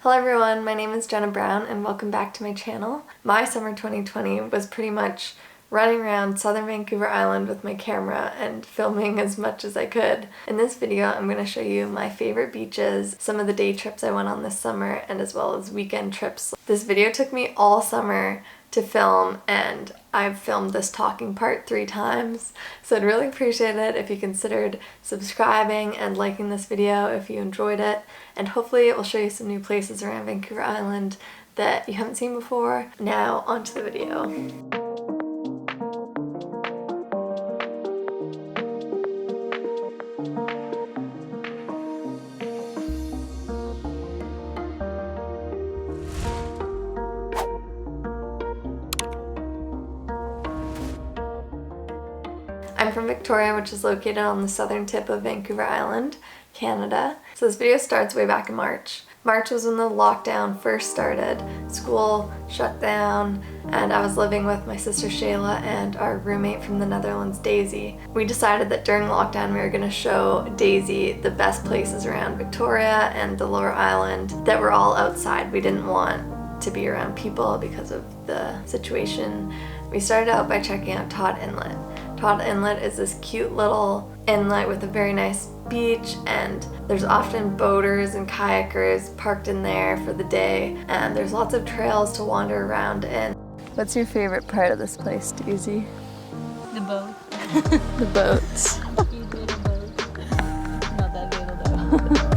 Hello everyone, my name is Jenna Brown and welcome back to my channel. My summer 2020 was pretty much running around southern Vancouver Island with my camera and filming as much as I could. In this video I'm going to show you my favorite beaches, some of the day trips I went on this summer, and as well as weekend trips. This video took me all summer to film and I've filmed this talking part 3 times, so I'd really appreciate it if you considered subscribing and liking this video if you enjoyed it, and hopefully it will show you some new places around Vancouver Island that you haven't seen before. Now onto the video. I'm from Victoria, which is located on the southern tip of Vancouver Island, Canada. So this video starts way back in March. March was when the lockdown first started. School shut down and I was living with my sister Shayla and our roommate from the Netherlands, Daisy. We decided that during lockdown we were going to show Daisy the best places around Victoria and the Lower Island that were all outside. We didn't want to be around people because of the situation. We started out by checking out Tod Inlet. Tod Inlet is this cute little inlet with a very nice beach, and there's often boaters and kayakers parked in there for the day, and there's lots of trails to wander around in. What's your favorite part of this place, Daisy? The boat. The boats. Cute little boat. Not that little though.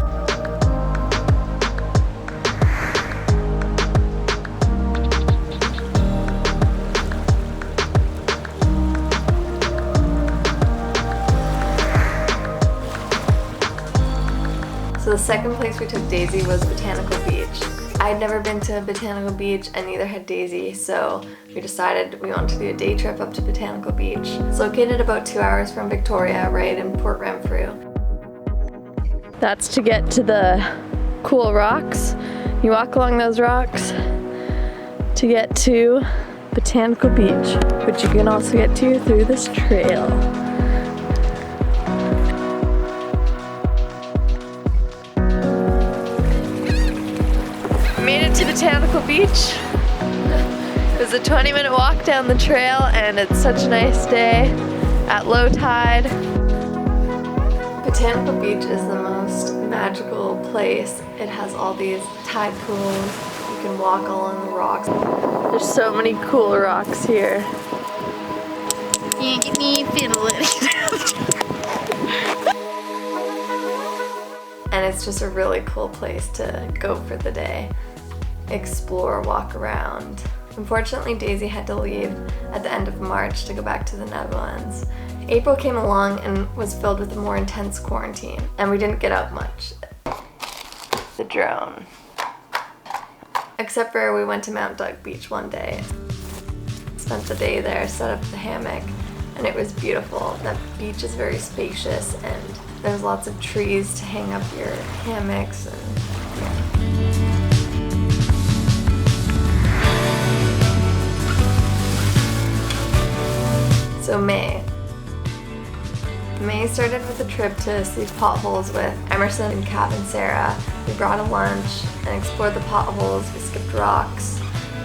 So the second place we took Daisy was Botanical Beach. I had never been to Botanical Beach and neither had Daisy, so we decided we wanted to do a day trip up to Botanical Beach. It's located about 2 hours from Victoria, right in Port Renfrew. That's to get to the cool rocks. You walk along those rocks to get to Botanical Beach, which you can also get to through this trail. Made it to Botanical Beach. It was a 20-minute walk down the trail and it's such a nice day at low tide. Botanical Beach is the most magical place. It has all these tide pools. You can walk along the rocks. There's so many cool rocks here. You get me fiddling. And it's just a really cool place to go for the day. Explore, walk around. Unfortunately, Daisy had to leave at the end of March to go back to the Netherlands. April came along and was filled with a more intense quarantine, and we didn't get out much. The drone. Except for we went to Mount Doug Beach one day. Spent the day there, set up the hammock, and it was beautiful. That beach is very spacious and there's lots of trees to hang up your hammocks and yeah. So May started with a trip to Sooke Potholes with Emerson and Cav and Sarah. We brought a lunch and explored the potholes, we skipped rocks,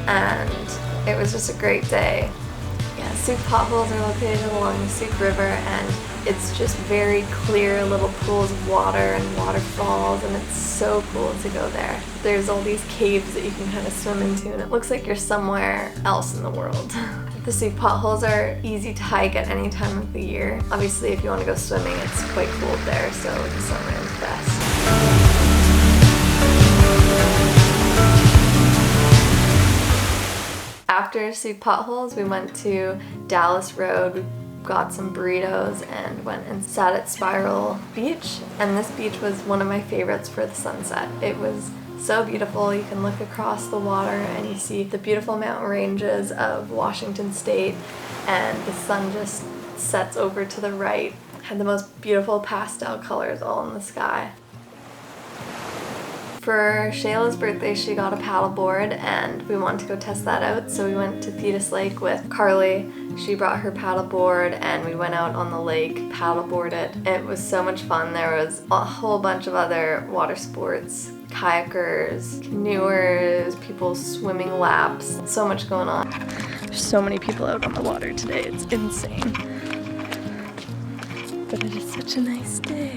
and it was just a great day. Yeah, Sooke Potholes are located along the Sooke River and it's just very clear little pools of water and waterfalls, and it's so cool to go there. There's all these caves that you can kind of swim into and it looks like you're somewhere else in the world. The Sooke Potholes are easy to hike at any time of the year. Obviously if you want to go swimming it's quite cold there, so the summer is best. After Sooke Potholes we went to Dallas Road. We got some burritos and went and sat at Spiral Beach, and this beach was one of my favorites for the sunset. It was so beautiful. You can look across the water and you see the beautiful mountain ranges of Washington State, and the sun just sets over to the right. Had the most beautiful pastel colors all in the sky. For Shayla's birthday, she got a paddleboard and we wanted to go test that out, so we went to Thetis Lake with Carly. She brought her paddleboard and we went out on the lake, paddleboarded. It was so much fun. There was a whole bunch of other water sports, kayakers, canoers, people swimming laps, so much going on. There's so many people out on the water today, it's insane. But it is such a nice day.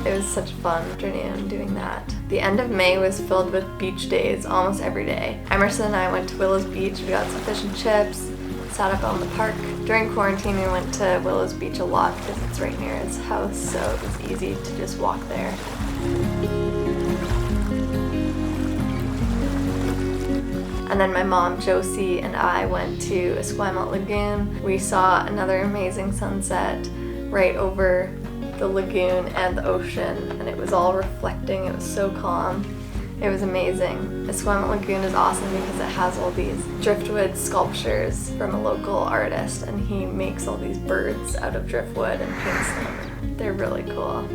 It was such a fun afternoon doing that. The end of May was filled with beach days almost every day. Emerson and I went to Willows Beach, we got some fish and chips, sat up on the park. During quarantine we went to Willows Beach a lot because it's right near his house, so it was easy to just walk there. And then my mom, Josie, and I went to Esquimalt Lagoon. We saw another amazing sunset right over the lagoon and the ocean, and it was all reflecting. It was so calm. It was amazing. Esquimalt Lagoon is awesome because it has all these driftwood sculptures from a local artist, and he makes all these birds out of driftwood and paints them. They're really cool.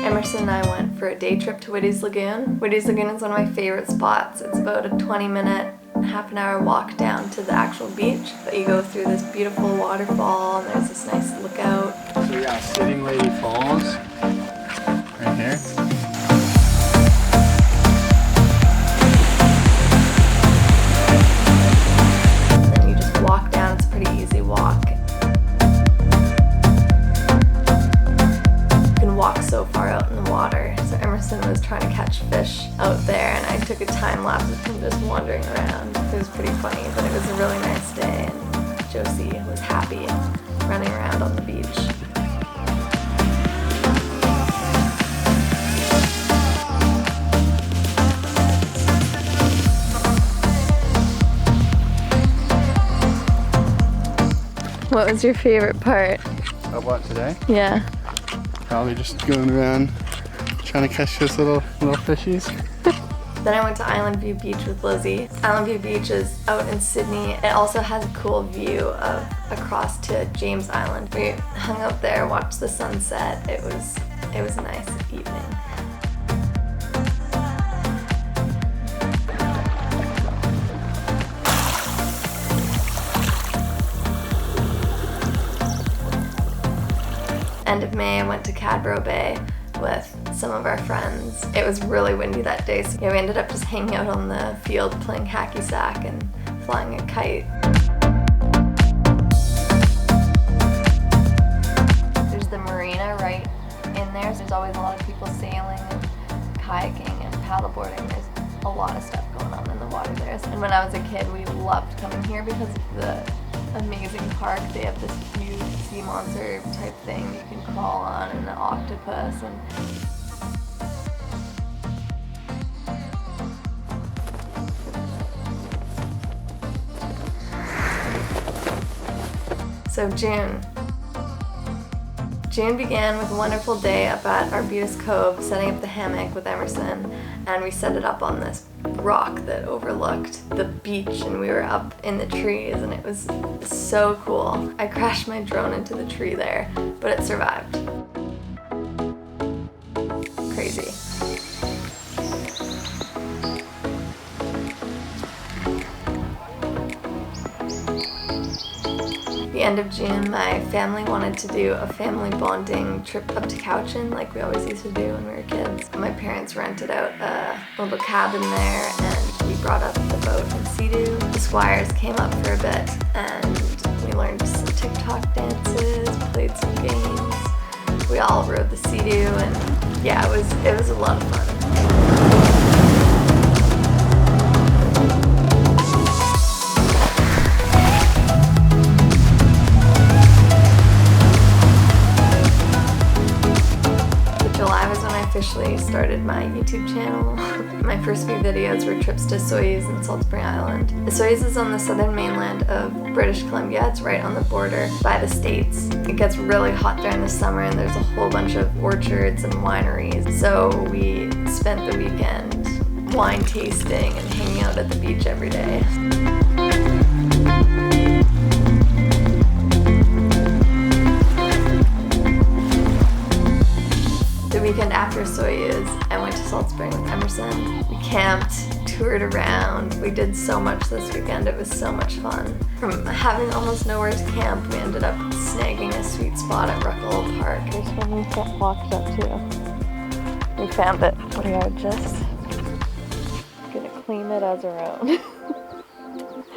Emerson and I went for a day trip to Witty's Lagoon. Witty's Lagoon is one of my favorite spots. It's about a 20-minute, half an hour walk down to the actual beach. But you go through this beautiful waterfall and there's this nice lookout. So we got Sitting Lady Falls right here. Then you just walk down, it's a pretty easy walk. You can walk so far out in the water. So Emerson was trying to catch fish out there and I took a time lapse of him just wandering around. It was pretty funny, but it was a really nice day and Josie was happy running around on the beach. What was your favorite part? Of what today? Yeah. Probably just going around trying to catch those little fishies. Then I went to Island View Beach with Lizzie. Island View Beach is out in Sydney. It also has a cool view of across to James Island. We hung out there, watched the sunset. It was a nice evening. End of May, I went to Cadboro Bay with some of our friends. It was really windy that day, so we ended up just hanging out on the field playing hacky sack and flying a kite. There's the marina right in there, so there's always a lot of people sailing and kayaking and paddleboarding. There's a lot of stuff going on in the water there. And when I was a kid, we loved coming here because of the amazing park. They have this huge sea monster type thing you can crawl on and an octopus and so June began with a wonderful day up at Arbutus Cove, setting up the hammock with Emerson, and we set it up on this rock that overlooked the beach, and we were up in the trees and it was so cool. I crashed my drone into the tree there, but it survived. Crazy. The end of June, my family wanted to do a family bonding trip up to Cowichan like we always used to do when we were kids. My parents rented out a little cabin there and we brought up the boat and Sea-Doo. The Squires came up for a bit and we learned some TikTok dances, played some games. We all rode the Sea-Doo and yeah, it was a lot of fun. Officially started my YouTube channel. My first few videos were trips to Osoyoos and Salt Spring Island. Osoyoos is on the southern mainland of British Columbia. It's right on the border by the States. It gets really hot during the summer and there's a whole bunch of orchards and wineries. So we spent the weekend wine tasting and hanging out at the beach every day. to Osoyoos. I went to Salt Spring with Emerson. We camped, toured around. We did so much this weekend. It was so much fun. From having almost nowhere to camp, we ended up snagging a sweet spot at Ruckle Park. There's one we walked up to. We found it. We are just gonna clean it as our own.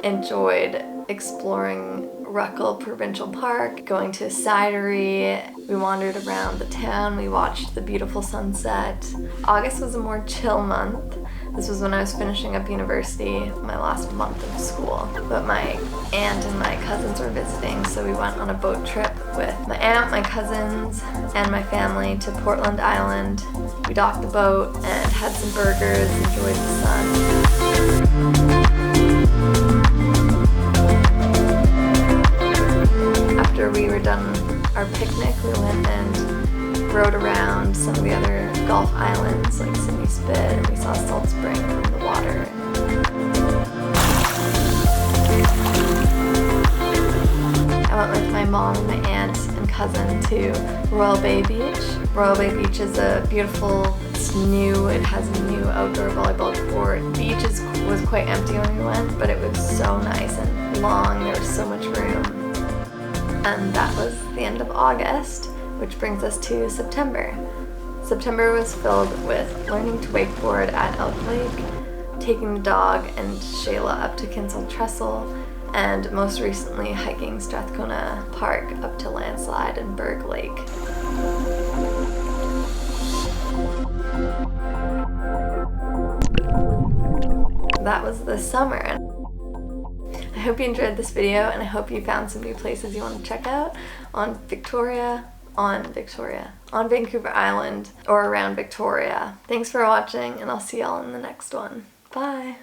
Enjoyed exploring Ruckle Provincial Park, going to a cidery. We wandered around the town. We watched the beautiful sunset. August was a more chill month. This was when I was finishing up university, my last month of school. But my aunt and my cousins were visiting, so we went on a boat trip with my aunt, my cousins, and my family to Portland Island. We docked the boat and had some burgers, enjoyed the sun. After we were done our picnic, we went and rode around some of the other Gulf islands like Sydney Spit, and we saw Salt Spring from the water. I went with my mom and my aunt and cousin to Royal Bay Beach. Royal Bay Beach is a beautiful, it's new, it has a new outdoor volleyball court. The beach was quite empty when we went, but it was so nice and long, there was so much room. And that was the end of August, which brings us to September. September was filled with learning to wakeboard at Elk Lake, taking the dog and Shayla up to Kinsale Trestle, and most recently hiking Strathcona Park up to Landslide and Berg Lake. That was the summer. I hope you enjoyed this video, and I hope you found some new places you want to check out on Vancouver Island or around Victoria. Thanks for watching, and I'll see y'all in the next one. Bye!